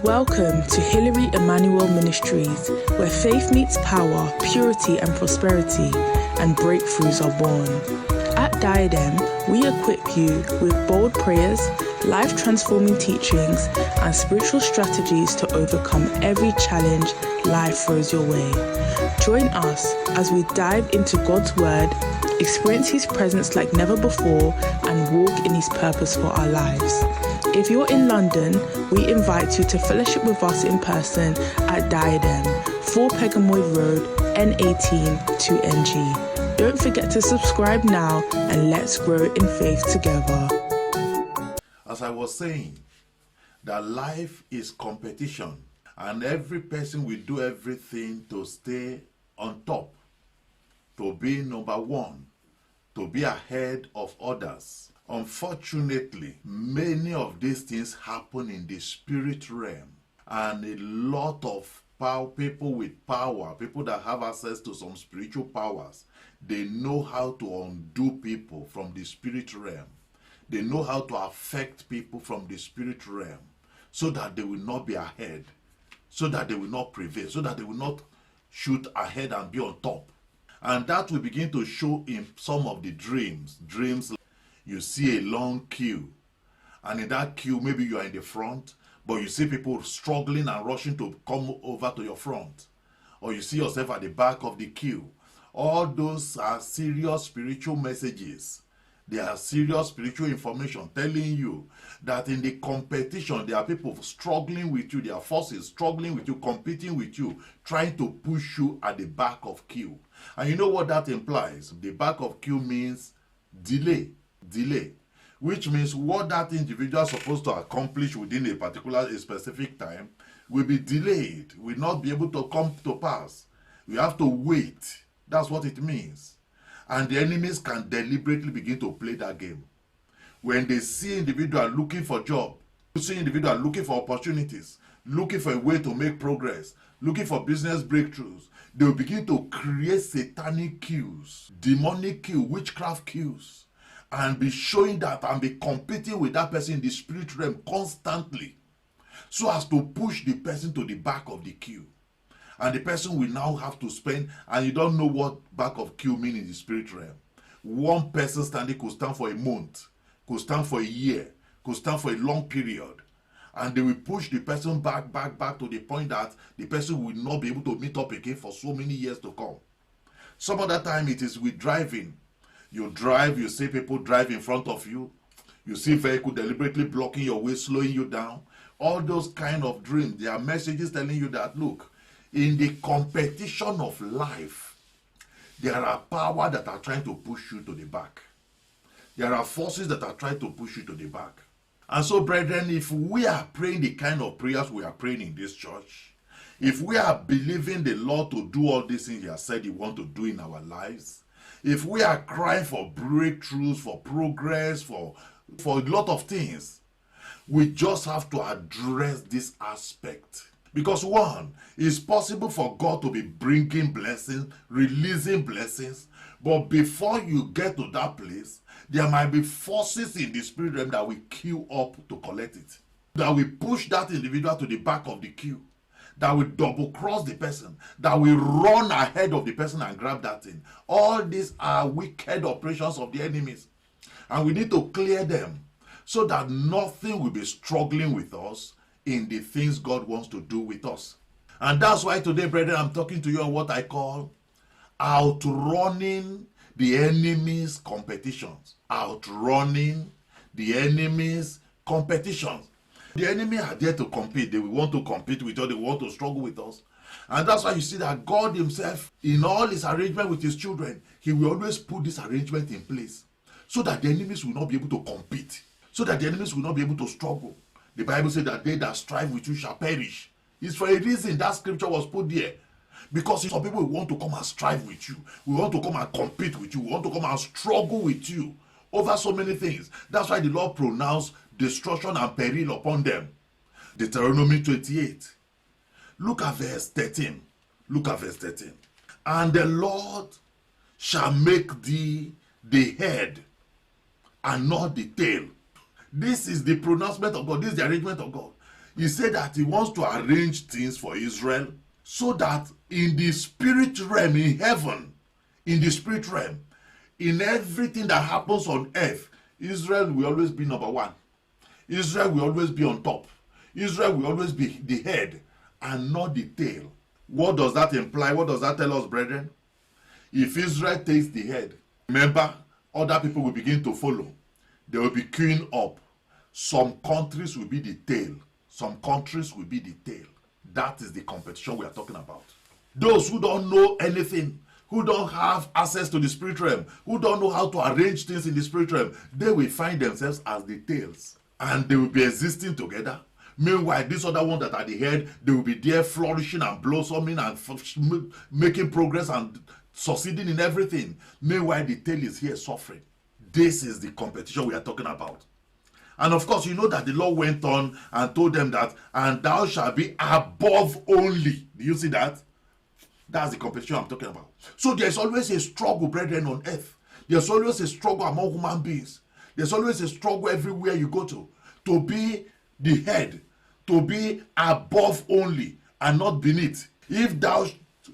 Welcome to Hilary Emmanuel Ministries, where faith meets power, purity and prosperity, and breakthroughs are born. At Diadem, we equip you with bold prayers, life-transforming teachings, and spiritual strategies to overcome every challenge life throws your way. Join us as we dive into God's Word, experience His presence like never before, and walk in His purpose for our lives. If you're in London, we invite you to fellowship with us in person at Diadem, 4 Pegamoy Road, N18 2NG. Don't forget to subscribe now and let's grow in faith together. As I was saying, that life is competition and every person will do everything to stay on top, to be number one, to be ahead of others. Unfortunately, many of these things happen in the spirit realm, and a lot of people with power, people that have access to some spiritual powers, they know how to undo people from the spirit realm. They know how to affect people from the spirit realm so that they will not be ahead, so that they will not prevail, so that they will not shoot ahead and be on top. And that will begin to show in some of the dreams. You see a long queue, and in that queue, maybe you are in the front, but you see people struggling and rushing to come over to your front, or you see yourself at the back of the queue. All those are serious spiritual messages. They are serious spiritual information telling you that in the competition, there are people struggling with you, there are forces struggling with you, competing with you, trying to push you at the back of queue. And you know what that implies? The back of queue means delay, which means what that individual is supposed to accomplish within a specific time will be delayed, will not be able to come to pass. We have to wait. That's what it means. And the enemies can deliberately begin to play that game. When they see individual looking for job, see individual looking for opportunities, looking for a way to make progress, looking for business breakthroughs, they will begin to create satanic cues, demonic cues, witchcraft cues, and be showing that and be competing with that person in the spirit realm constantly, so as to push the person to the back of the queue. And the person will now have to spend, and you don't know what back of queue means in the spirit realm. One person standing could stand for a month, could stand for a year, could stand for a long period. And they will push the person back to the point that the person will not be able to meet up again for so many years to come. Some other time it is with driving. You drive, you see people drive in front of you. You see vehicle deliberately blocking your way, slowing you down. All those kind of dreams, there are messages telling you that, look, in the competition of life, there are power that are trying to push you to the back. There are forces that are trying to push you to the back. And so, brethren, if we are praying the kind of prayers we are praying in this church, if we are believing the Lord to do all these things He has said He wants to do in our lives, if we are crying for breakthroughs, for progress, for a lot of things, we just have to address this aspect. Because one, it's possible for God to be bringing blessings, releasing blessings, but before you get to that place, there might be forces in the spirit realm that will queue up to collect it, that will push that individual to the back of the queue, that will double cross the person, that will run ahead of the person and grab that thing. All these are wicked operations of the enemies, and we need to clear them so that nothing will be struggling with us in the things God wants to do with us. And that's why today, brethren, I'm talking to you on what I call outrunning the enemy's competitions. Outrunning the enemy's competitions. The enemy are there to compete. They will want to compete with us. They want to struggle with us. And that's why you see that God Himself, in all His arrangement with His children, He will always put this arrangement in place so that the enemies will not be able to compete, so that the enemies will not be able to struggle. The Bible says that they that strive with you shall perish. It's for a reason that scripture was put there. Because some people want to come and strive with you. We want to come and compete with you. We want to come and struggle with you over so many things. That's why the Lord pronounced destruction and peril upon them. Deuteronomy 28. Look at verse 13. Look at verse 13. And the Lord shall make thee the head and not the tail. This is the pronouncement of God. This is the arrangement of God. He said that he wants to arrange things for Israel so that in the spirit realm, in heaven, in the spirit realm, in everything that happens on earth, Israel will always be number one. Israel will always be on top. Israel will always be the head and not the tail. What does that imply? What does that tell us, brethren? If Israel takes the head, remember, other people will begin to follow. They will be queuing up. Some countries will be the tail. Some countries will be the tail. That is the competition we are talking about. Those who don't know anything, who don't have access to the spirit realm, who don't know how to arrange things in the spirit realm, they will find themselves as the tails. And they will be existing together. Meanwhile, these other ones that are the head, they will be there flourishing and blossoming and making progress and succeeding in everything. Meanwhile, the tail is here suffering. This is the competition we are talking about. And of course, you know that the Lord went on and told them that, and thou shalt be above only. Do you see that? That's the competition I'm talking about. So there's always a struggle, brethren, on earth. There's always a struggle among human beings. There's always a struggle everywhere you go to be the head, to be above only and not beneath. If thou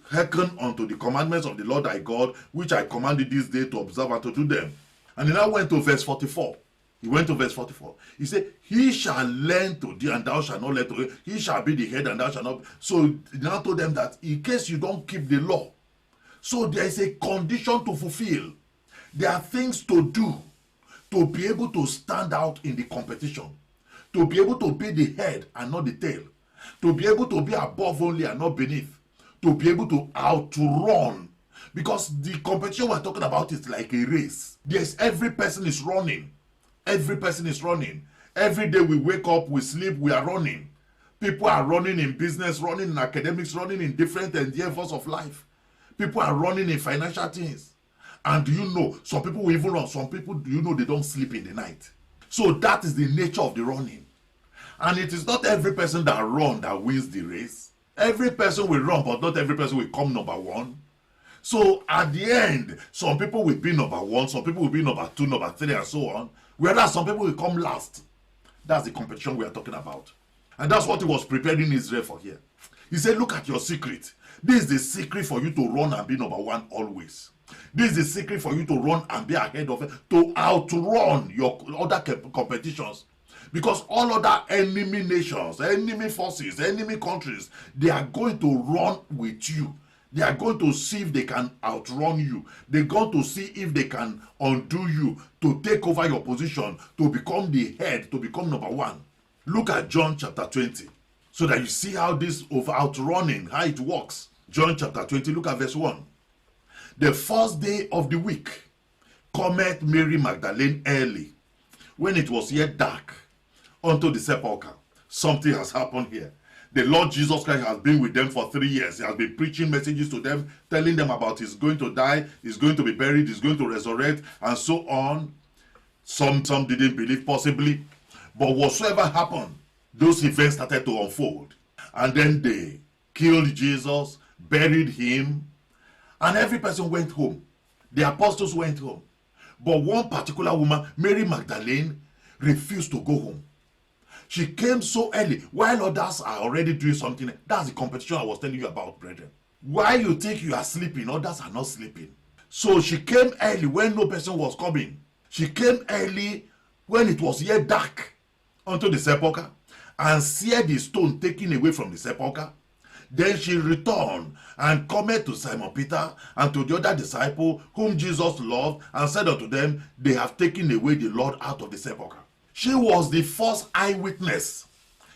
hearken unto the commandments of the Lord thy God, which I commanded this day to observe and to do them. And he now went to verse 44. He went to verse 44. He said, he shall learn to thee, and thou shalt not learn to him. He shall be the head, and thou shalt not. So he now told them that in case you don't keep the law, so there is a condition to fulfill. There are things to do to be able to stand out in the competition, to be able to be the head and not the tail, to be able to be above only and not beneath, to be able to outrun. Because the competition we're talking about is like a race. Yes, every person is running. Every person is running. Every day we wake up, we sleep, we are running. People are running in business, running in academics, running in different endeavors of life. People are running in financial things. And do you know, some people will even run. Some people, do you know, they don't sleep in the night. So that is the nature of the running. And it is not every person that runs that wins the race. Every person will run, but not every person will come number one. So at the end, some people will be number one, some people will be number two, number three, and so on. Whereas some people will come last. That's the competition we are talking about. And that's what he was preparing Israel for here. He said, look at your secret. This is the secret for you to run and be number one always. This is the secret for you to run and be ahead of it, to outrun your other competitions. Because all other enemy nations, enemy forces, enemy countries, they are going to run with you. They are going to see if they can outrun you. They're going to see if they can undo you, to take over your position, to become the head, to become number one. Look at John chapter 20, so that you see how this of outrunning, how it works. John chapter 20, look at verse 1. The first day of the week cometh Mary Magdalene early, when it was yet dark, unto the sepulchre. Something has happened here. The Lord Jesus Christ has been with them for 3 years. He has been preaching messages to them, telling them about he's going to die, he's going to be buried, he's going to resurrect, and so on. Some didn't believe, possibly. But whatsoever happened, those events started to unfold. And then they killed Jesus, buried him, and every person went home. The apostles went home. But one particular woman, Mary Magdalene, refused to go home. She came so early while others are already doing something. That's the competition I was telling you about, brethren. While you think you are sleeping, others are not sleeping. So she came early when no person was coming. She came early when it was yet dark unto the sepulchre, and seared the stone taken away from the sepulchre. Then she returned and cometh to Simon Peter and to the other disciple whom Jesus loved, and said unto them, they have taken away the Lord out of the sepulchre. She was the first eyewitness.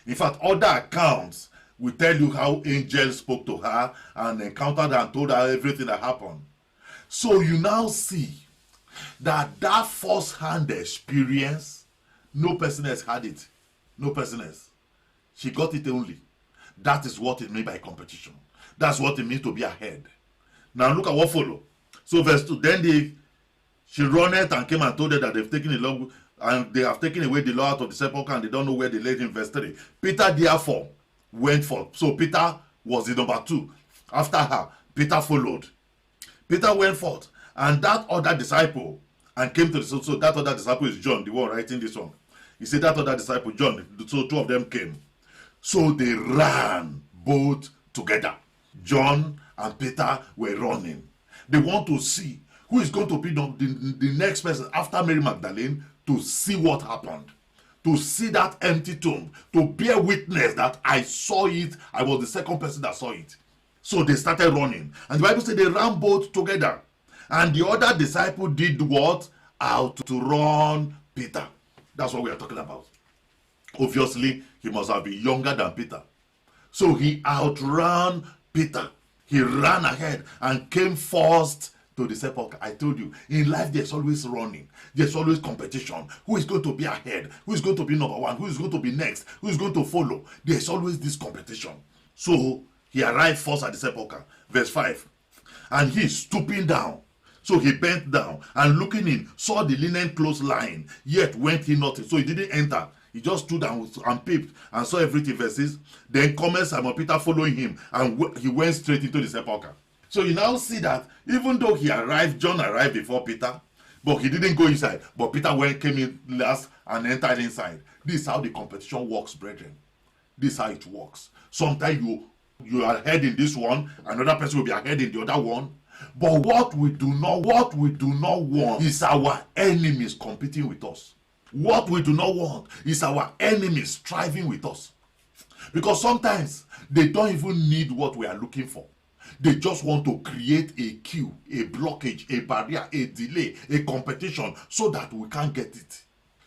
In fact, other accounts will tell you how angels spoke to her and encountered her and told her everything that happened. So you now see that first-hand experience, no person else had it. No person else. She got it only. That is what it means by competition. That's what it means to be ahead. Now look at what follow. So verse 2, then she runneth and came and told her that they've taken the Lord, and they have taken away the Lord out of the sepulchre, and they don't know where they laid him. Verse 3. Peter therefore went forth. So Peter was the number 2. After her, Peter followed. Peter went forth, and that other disciple, and came to the, so that other disciple is John, the one writing this one. He said that other disciple, John, so 2 of them came So they ran both together. John and Peter were running. They want to see who is going to be the next person after Mary Magdalene to see what happened. To see that empty tomb. To bear witness that I saw it. I was the second person that saw it. So they started running. And the Bible said they ran both together. And the other disciple did what? Outrun Peter. That's what we are talking about. Obviously, he must have been younger than Peter. So he outran Peter. He ran ahead and came first to the sepulchre. I told you, in life there's always running. There's always competition. Who is going to be ahead? Who is going to be number one? Who is going to be next? Who is going to follow? There's always this competition. So he arrived first at the sepulchre. Verse 5. And he, stooping down, so he bent down and looking in, saw the linen clothes lying, yet went he not in. So he didn't enter. He just stood and peeped and saw everything. Verses. Then cometh Simon Peter following him, and he went straight into the sepulchre. So you now see that even though he arrived, John arrived before Peter, but he didn't go inside. But Peter came in last and entered inside. This is how the competition works, brethren. This is how it works. Sometimes you are ahead in this one, another person will be ahead in the other one. But what we do not want is our enemies competing with us. What we do not want is our enemies striving with us. Because sometimes they don't even need what we are looking for. They just want to create a queue, a blockage, a barrier, a delay, a competition, so that we can't get it.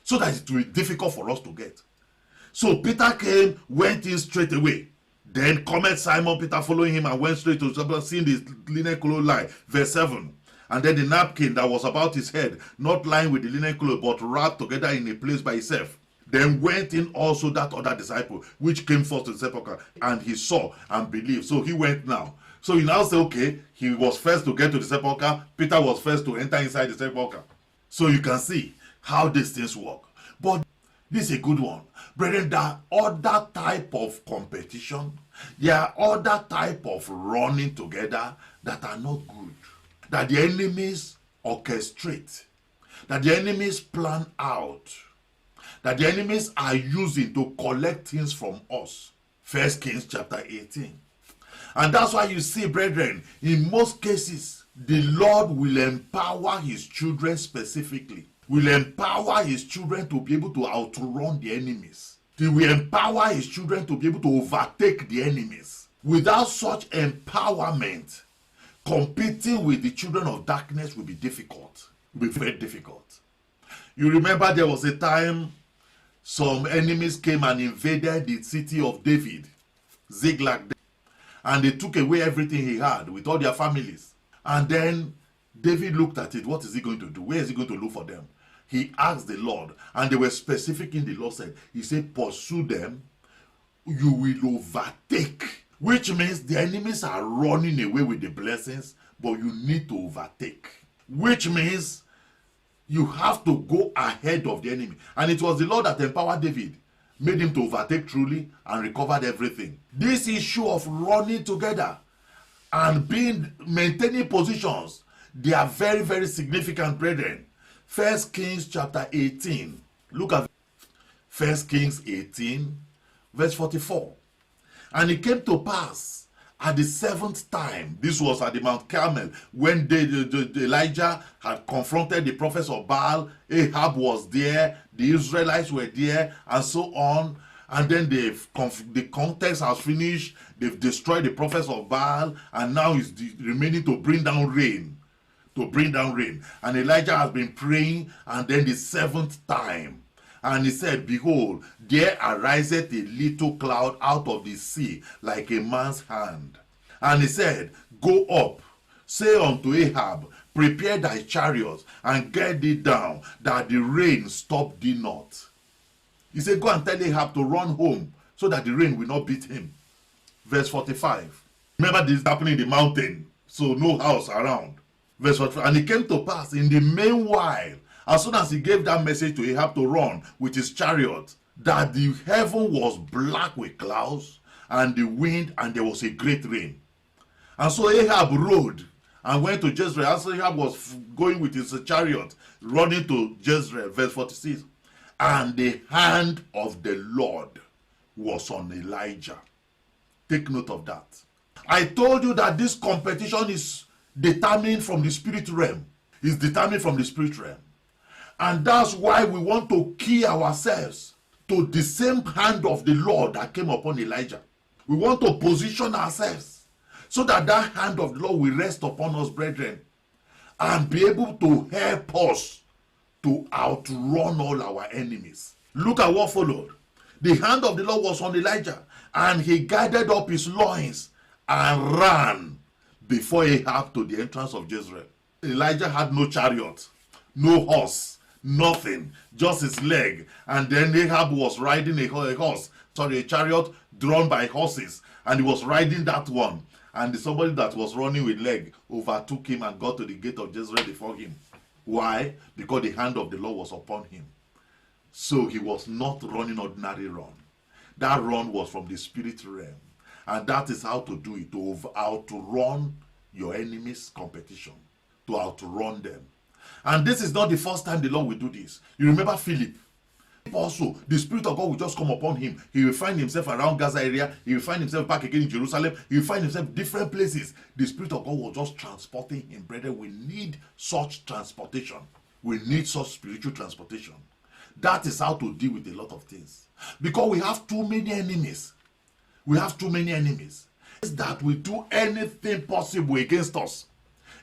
So that it will be difficult for us to get. So Peter came, went in straight away. Then cometh Simon Peter following him and went straight to the seeing the linen clothes lie. Verse 7. And then the napkin that was about his head, not lying with the linen clothes, but wrapped together in a place by itself. Then went in also that other disciple, which came first to the sepulchre, and he saw and believed. So he went now. So you now say, okay, he was first to get to the sepulchre, Peter was first to enter inside the sepulchre. So you can see how these things work. But this is a good one. Brethren, there are other type of competition, there are other type of running together that are not good. That the enemies orchestrate, that the enemies plan out, that the enemies are using to collect things from us. 1 Kings chapter 18. And that's why you see, brethren, in most cases, the Lord will empower his children specifically. Will empower his children to be able to outrun the enemies. He will empower his children to be able to overtake the enemies. Without such empowerment, competing with the children of darkness will be difficult. Will be very difficult. You remember there was a time some enemies came and invaded the city of David, Ziklag, and they took away everything he had with all their families. And then David looked at it. What is he going to do? Where is he going to look for them? He asked the Lord, and they were specific in the Lord said, he said, pursue them, you will overtake. Which means the enemies are running away with the blessings, but you need to overtake. Which means you have to go ahead of the enemy. And it was the Lord that empowered David, made him to overtake truly and recovered everything. This issue of running together and maintaining positions, they are very, very significant, brethren. 1 Kings chapter 18. Look at 1 Kings 18, verse 44. And it came to pass at the 7th time, this was at the Mount Carmel, when Elijah had confronted the prophets of Baal. Ahab was there, the Israelites were there, and so on. And then the context has finished. They've destroyed the prophets of Baal, and now it's remaining to bring down rain. And Elijah has been praying, and then the 7th time, and he said, behold, there ariseth a little cloud out of the sea, like a man's hand. And he said, go up, say unto Ahab, prepare thy chariots, and get thee down, that the rain stop thee not. He said, go and tell Ahab to run home, so that the rain will not beat him. Verse 45. Remember, this is happening in the mountain, so no house around. Verse 45. And it came to pass in the meanwhile, as soon as he gave that message to Ahab to run with his chariot, that the heaven was black with clouds and the wind, and there was a great rain. And so Ahab rode and went to Jezreel. As Ahab was going with his chariot, running to Jezreel, verse 46. And the hand of the Lord was on Elijah. Take note of that. I told you that this competition is determined from the spirit realm. It's determined from the spirit realm. And that's why we want to key ourselves to the same hand of the Lord that came upon Elijah. We want to position ourselves so that that hand of the Lord will rest upon us, brethren, and be able to help us to outrun all our enemies. Look at what followed. The hand of the Lord was on Elijah, and he gathered up his loins and ran before Ahab to the entrance of Jezreel. Elijah had no chariot, no horse, nothing, just his leg. And then Ahab was riding a chariot drawn by horses, and he was riding that one. And somebody that was running with leg overtook him and got to the gate of Jezreel before him. Why? Because the hand of the Lord was upon him. So he was not running ordinary run. That run was from the spirit realm. And that is how to do it, to outrun your enemy's competition, to outrun them. And this is not the first time the Lord will do this. You remember Philip? Also, the Spirit of God will just come upon him. He will find himself around Gaza area. He will find himself back again in Jerusalem. He will find himself different places. The Spirit of God was just transporting him. Brethren, we need such transportation. We need such spiritual transportation. That is how to deal with a lot of things. Because we have too many enemies. We have too many enemies that will do anything possible against us.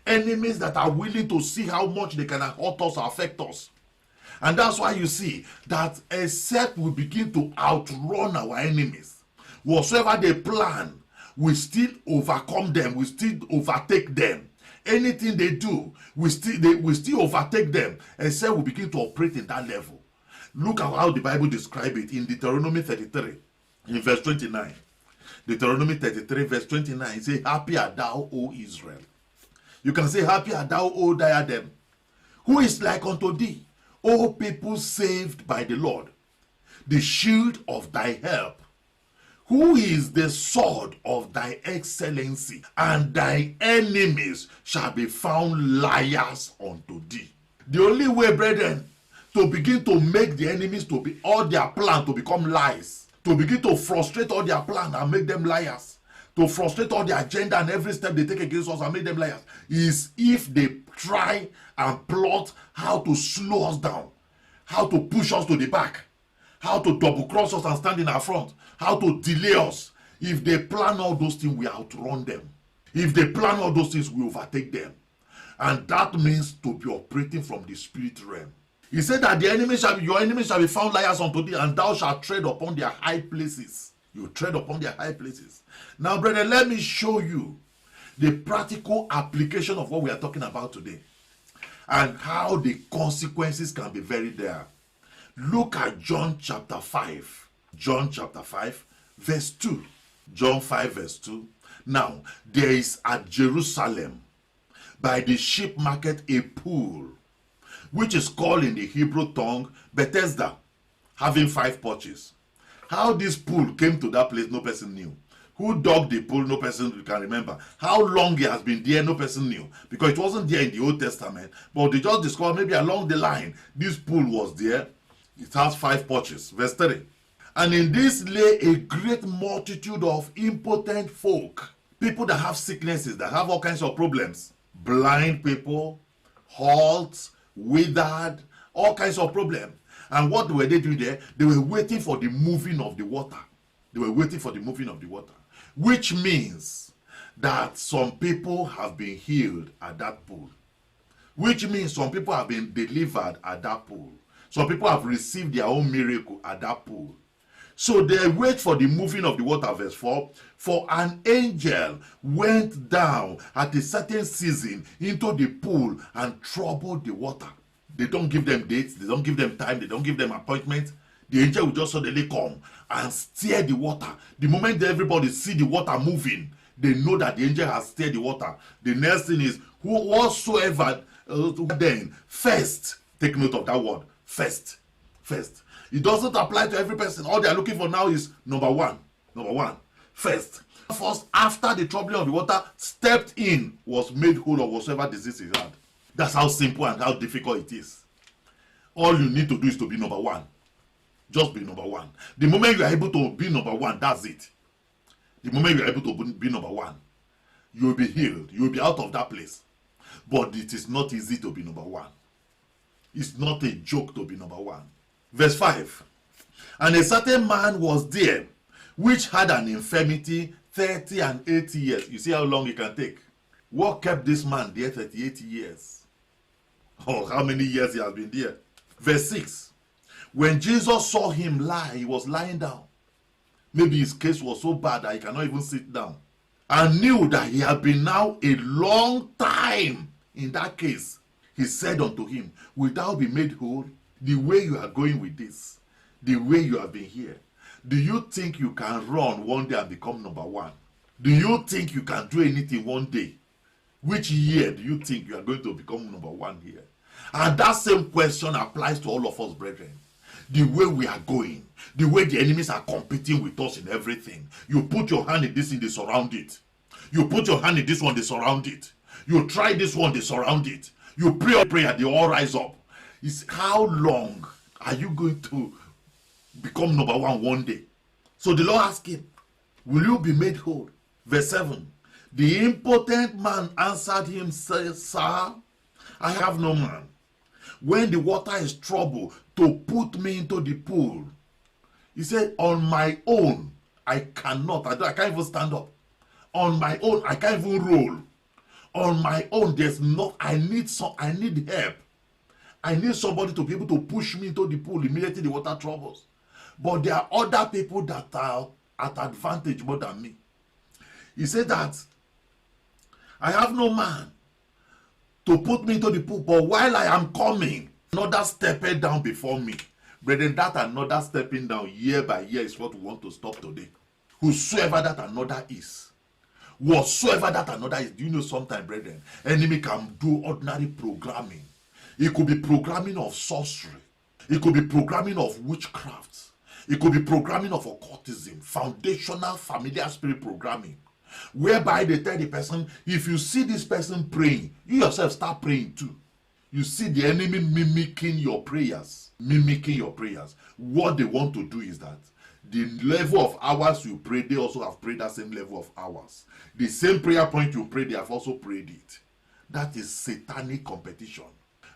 Enemies that are willing to see how much they can hurt us or affect us. And that's why you see that except we begin to outrun our enemies, whatsoever they plan, we still overcome them, we still overtake them. Anything they do, we still overtake them, except we begin to operate in that level. Look at how the Bible describes it in Deuteronomy 33, in verse 29. Deuteronomy 33, verse 29, it says, "Happy art thou, O Israel." You can say, "Happy art thou, O Diadem, who is like unto thee, O people saved by the Lord, the shield of thy help, who is the sword of thy excellency, and thy enemies shall be found liars unto thee." The only way, brethren, to begin to make the enemies to be all their plan to become lies, to begin to frustrate all their plan and make them liars, to frustrate all their agenda and every step they take against us and make them liars, is if they try and plot how to slow us down, how to push us to the back, how to double cross us and stand in our front, how to delay us. If they plan all those things, we outrun them. If they plan all those things, we overtake them. And that means to be operating from the spirit realm. He said that your enemies shall be found liars unto thee, and thou shalt tread upon their high places. You tread upon their high places. Now, brethren, let me show you the practical application of what we are talking about today, and how the consequences can be very there. Look at John chapter 5. John chapter 5, verse 2. John 5, verse 2. Now, there is at Jerusalem, by the sheep market, a pool, which is called in the Hebrew tongue Bethesda, having 5 porches. How this pool came to that place, no person knew. Who dug the pool, no person can remember. How long it has been there, no person knew. Because it wasn't there in the Old Testament. But they just discovered maybe along the line, this pool was there. It has 5 porches. Verse 3. "And in this lay a great multitude of impotent folk." People that have sicknesses, that have all kinds of problems. Blind people, halt, withered, all kinds of problems. And what were they doing there? They were waiting for the moving of the water. They were waiting for the moving of the water. Which means that some people have been healed at that pool. Which means some people have been delivered at that pool. Some people have received their own miracle at that pool. So they wait for the moving of the water, verse 4. "For an angel went down at a certain season into the pool and troubled the water." They don't give them dates, they don't give them time, they don't give them appointments. The angel will just suddenly come and stir the water. The moment everybody see the water moving, they know that the angel has stirred the water. The next thing is, whatsoever then, first, take note of that word, first. It doesn't apply to every person. All they are looking for now is number one, first. First, after the troubling of the water, stepped in, was made whole of whatsoever disease he had. That's how simple and how difficult it is. All you need to do is to be number one. Just be number one. The moment you are able to be number one, that's it. The moment you are able to be number one, you will be healed. You will be out of that place. But it is not easy to be number one. It's not a joke to be number one. Verse 5. And a certain man was there, which had an infirmity 30 and 80 years. You see how long it can take. What kept this man there 38 years? Oh, how many years he has been there? Verse 6. When Jesus saw him lie, he was lying down. Maybe his case was so bad that he cannot even sit down. And knew that he had been now a long time in that case. He said unto him, Wilt thou be made whole? The way you are going with this, the way you have been here, do you think you can run one day and become number one? Do you think you can do anything one day? Which year do you think you are going to become number one here? And that same question applies to all of us, brethren. The way we are going, the way the enemies are competing with us in everything. You put your hand in this thing, they surround it. You put your hand in this one, they surround it. You try this one, they surround it. You pray a prayer, they all rise up. It's how long are you going to become number one day? So the Lord asked him, will you be made whole? Verse 7. The impotent man answered him, Sir, I have no man, when the water is troubled, to put me into the pool. He said, on my own, I cannot. I can't even stand up. On my own, I can't even roll. On my own, I need help. I need somebody to be able to push me into the pool immediately the water troubles. But there are other people that are at advantage more than me. He said that I have no man to put me into the pool, but while I am coming, another stepping down before me. Brethren, that another stepping down year by year is what we want to stop today. Whosoever that another is, whatsoever that another is, do you know sometimes, brethren, enemy can do ordinary programming. It could be programming of sorcery. It could be programming of witchcraft. It could be programming of occultism, foundational familiar spirit programming, whereby they tell the person, if you see this person praying, you yourself start praying too. You see the enemy mimicking your prayers. What they want to do is that the level of hours you pray, they also have prayed that same level of hours. The same prayer point you pray, they have also prayed it. That is satanic competition.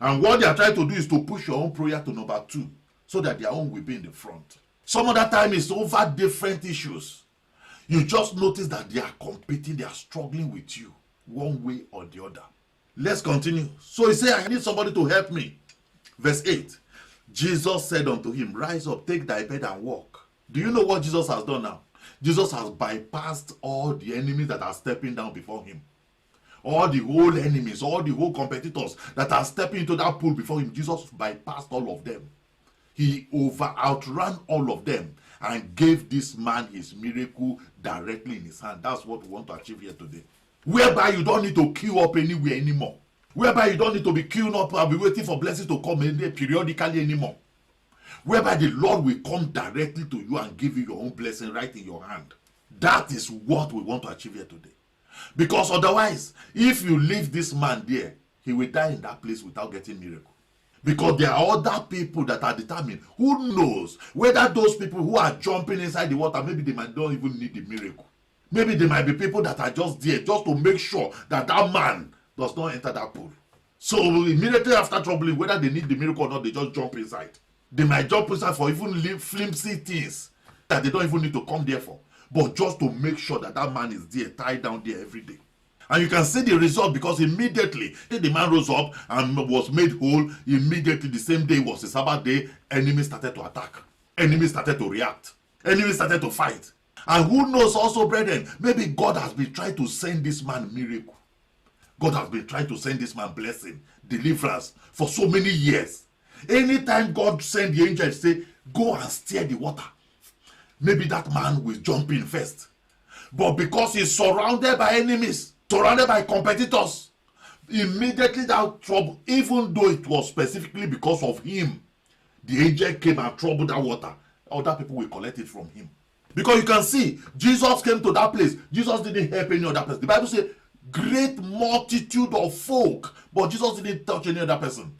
And what they are trying to do is to push your own prayer to number 2, so that their own will be in the front. Some other time it's over different issues. You just notice that they are competing, they are struggling with you, one way or the other. Let's continue. So he said, I need somebody to help me. Verse 8. Jesus said unto him, Rise up, take thy bed and walk. Do you know what Jesus has done now? Jesus has bypassed all the enemies that are stepping down before him. All the whole enemies, all the whole competitors that are stepping into that pool before him. Jesus bypassed all of them. He outran all of them and gave this man his miracle directly in his hand. That's what we want to achieve here today. Whereby you don't need to queue up anywhere anymore. Whereby you don't need to be queuing up and be waiting for blessings to come in there periodically anymore. Whereby the Lord will come directly to you and give you your own blessing right in your hand. That is what we want to achieve here today. Because otherwise, if you leave this man there, he will die in that place without getting miracle. Because there are other people that are determined. Who knows whether those people who are jumping inside the water, maybe they might not even need the miracle. Maybe there might be people that are just there just to make sure that that man does not enter that pool. So immediately after troubling, whether they need the miracle or not, they just jump inside. They might jump inside for even flimsy things that they don't even need to come there for. But just to make sure that that man is there, tied down there every day. And you can see the result, because immediately the man rose up and was made whole. Immediately the same day was the Sabbath day. Enemies started to attack. Enemies started to react. Enemies started to fight. And who knows also, brethren, maybe God has been trying to send this man miracle. God has been trying to send this man blessing, deliverance for so many years. Anytime God send the angel, say, go and stir the water, maybe that man will jump in first. But because he's surrounded by enemies, surrounded by competitors, immediately that trouble, even though it was specifically because of him, the angel came and troubled that water, other people will collect it from him. Because you can see, Jesus came to that place. Jesus didn't help any other person. The Bible says, great multitude of folk, but Jesus didn't touch any other person.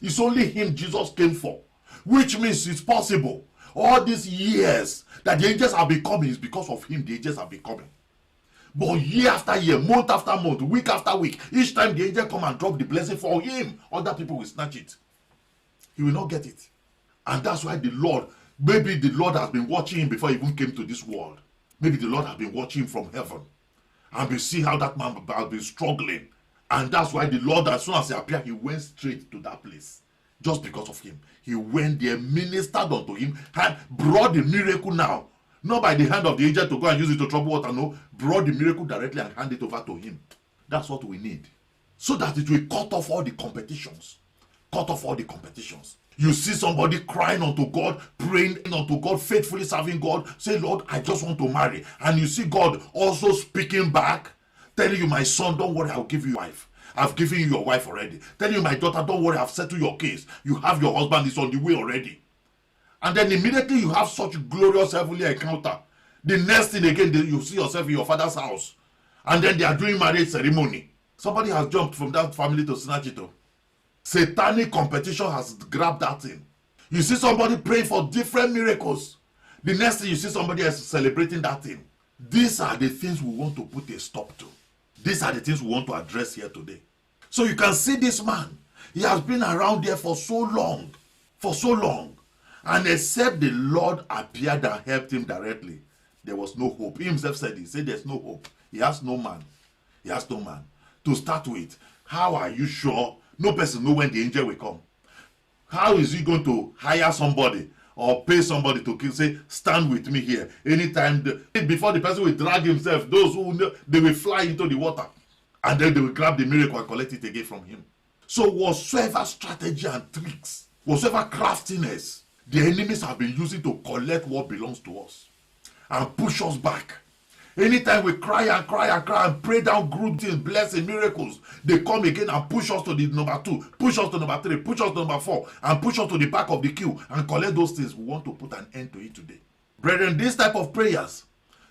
It's only him Jesus came for, which means it's possible. All these years that the angels have been coming is because of him. The angels have been coming. But year after year, month after month, week after week, each time the angel come and drop the blessing for him, other people will snatch it. He will not get it. And that's why the Lord, maybe the Lord has been watching him before he even came to this world. Maybe the Lord has been watching him from heaven and we see how that man has been struggling. And that's why the Lord, as soon as he appeared, he went straight to that place. Just because of him. He went there, ministered unto him, and brought the miracle now. Not by the hand of the angel to go and use it to trouble water, no. Brought the miracle directly and hand it over to him. That's what we need. So that it will cut off all the competitions. Cut off all the competitions. You see somebody crying unto God, praying unto God, faithfully serving God, say, Lord, I just want to marry. And you see God also speaking back, telling you, my son, don't worry, I'll give you a wife. I've given you your wife already. Telling you, my daughter, don't worry, I've settled your case. You have your husband, is on the way already. And then immediately you have such glorious heavenly encounter. The next thing again, you see yourself in your father's house. And then they are doing marriage ceremony. Somebody has jumped from that family to snatch it up. Satanic competition has grabbed that thing. You see somebody praying for different miracles. The next thing you see somebody else celebrating that thing. These are the things we want to put a stop to. These are the things we want to address here today. So you can see this man. He has been around there for so long. For so long. And except the Lord appeared and helped him directly, there was no hope. He himself said, he said there's no hope. He has no man. He has no man. To start with, how are you sure? No person knows when the angel will come. How is he going to hire somebody or pay somebody to say, stand with me here? Anytime, before the person will drag himself, those who know, they will fly into the water. And then they will grab the miracle and collect it again from him. So whatsoever strategy and tricks, whatsoever craftiness the enemies have been using to collect what belongs to us and push us back. Anytime we cry and cry and cry and pray down good things, blessing, miracles, they come again and push us to the number 2, push us to number 3, push us to number 4, and push us to the back of the queue and collect those things. We want to put an end to it today. Brethren, this type of prayers,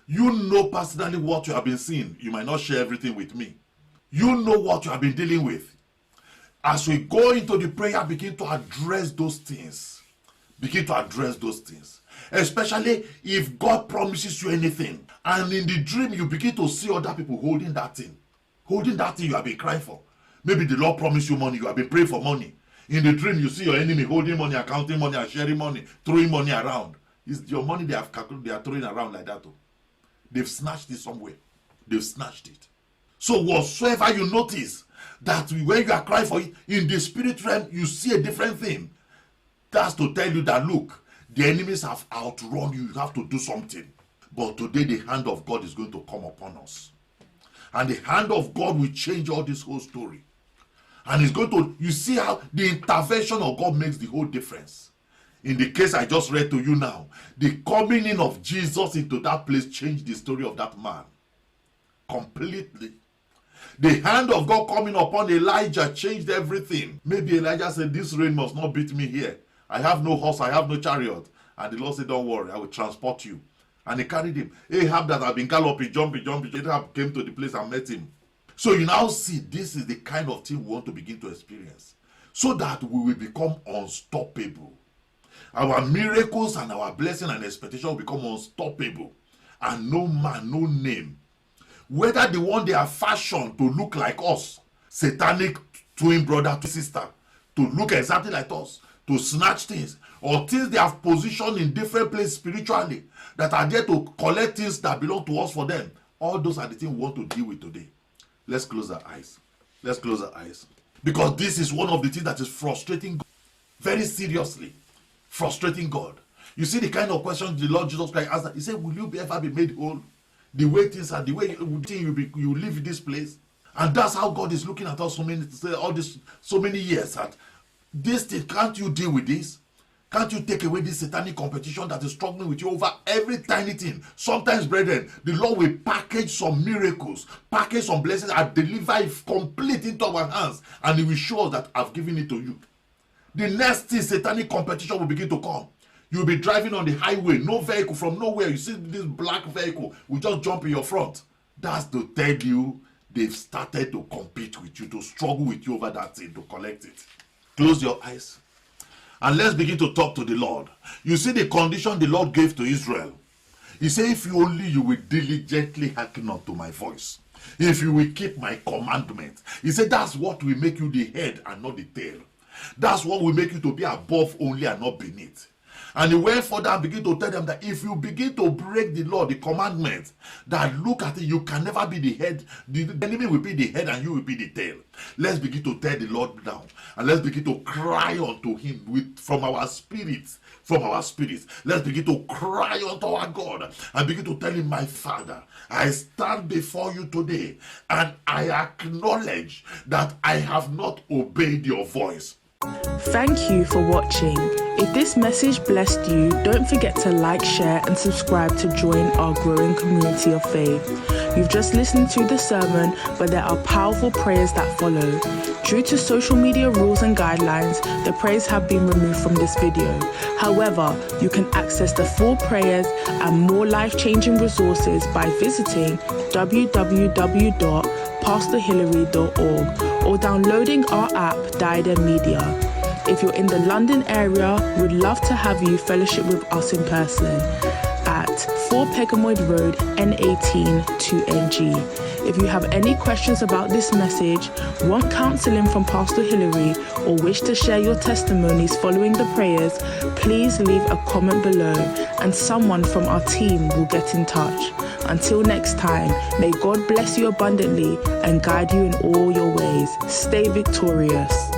you know personally what you have been seeing. You might not share everything with me. You know what you have been dealing with. As we go into the prayer, begin to address those things. Begin to address those things. Especially if God promises you anything. And in the dream, you begin to see other people holding that thing. Holding that thing you have been crying for. Maybe the Lord promised you money. You have been praying for money. In the dream, you see your enemy holding money, accounting money, and sharing money, throwing money around. It's your money they have calculated, they are throwing around like that. Too. They've snatched it somewhere. They've snatched it. So whatsoever you notice, that when you are crying for it, in the spirit realm, you see a different thing. That's to tell you that, look, the enemies have outrun you. You have to do something. But today, the hand of God is going to come upon us. And the hand of God will change all this whole story. And it's going to, you see how the intervention of God makes the whole difference. In the case I just read to you now, the coming in of Jesus into that place changed the story of that man. Completely. The hand of God coming upon Elijah changed everything. Maybe Elijah said, this rain must not beat me here. I have no horse, I have no chariot. And the Lord said, don't worry, I will transport you. And he carried him. Ahab that had been galloping, jumping. Ahab came to the place and met him. So you now see, this is the kind of thing we want to begin to experience. So that we will become unstoppable. Our miracles and our blessing and expectation will become unstoppable. And no man, no name. Whether the one they are fashioned to look like us, satanic twin brother, twin sister, to look exactly like us, to snatch things, or things they have positioned in different places spiritually, that are there to collect things that belong to us for them. All those are the things we want to deal with today. Let's close our eyes. Let's close our eyes. Because this is one of the things that is frustrating God. Very seriously. Frustrating God. You see the kind of questions the Lord Jesus Christ asked. He said, will you ever be made whole? The way things are, the way you live in this place. And that's how God is looking at us so many years. At this thing, can't you deal with this? Can't you take away this satanic competition that is struggling with you over every tiny thing? Sometimes, brethren, the Lord will package some miracles, package some blessings, and deliver it complete into our hands. And He will show us that I've given it to you. The next thing, satanic competition will begin to come. You'll be driving on the highway, no vehicle from nowhere. You see this black vehicle will just jump in your front. That's to tell you they've started to compete with you, to struggle with you over that thing, to collect it. Close your eyes. And let's begin to talk to the Lord. You see the condition the Lord gave to Israel. He said, if you will diligently hearken unto my voice, if you will keep my commandments. He said, that's what will make you the head and not the tail. That's what will make you to be above only and not beneath. And he went further and began to tell them that if you begin to break the law, the commandments, that look at it, you can never be the head. The enemy will be the head and you will be the tail. Let's begin to tear the Lord down. And let's begin to cry unto him from our spirits. From our spirits. Let's begin to cry unto our God and begin to tell him, my Father, I stand before you today and I acknowledge that I have not obeyed your voice. Thank you for watching. If this message blessed you, don't forget to like, share and subscribe to join our growing community of faith. You've just listened to the sermon, but there are powerful prayers that follow. Due to social media rules and guidelines, the prayers have been removed from this video. However, you can access the full prayers and more life-changing resources by visiting www.pastorhillary.org or downloading our app, Diadem Media. If you're in the London area, we'd love to have you fellowship with us in person at 4 Pegamoid Road, N18 2NG. If you have any questions about this message, want counseling from Pastor Hillary, or wish to share your testimonies following the prayers, please leave a comment below and someone from our team will get in touch. Until next time, may God bless you abundantly and guide you in all your ways. Stay victorious.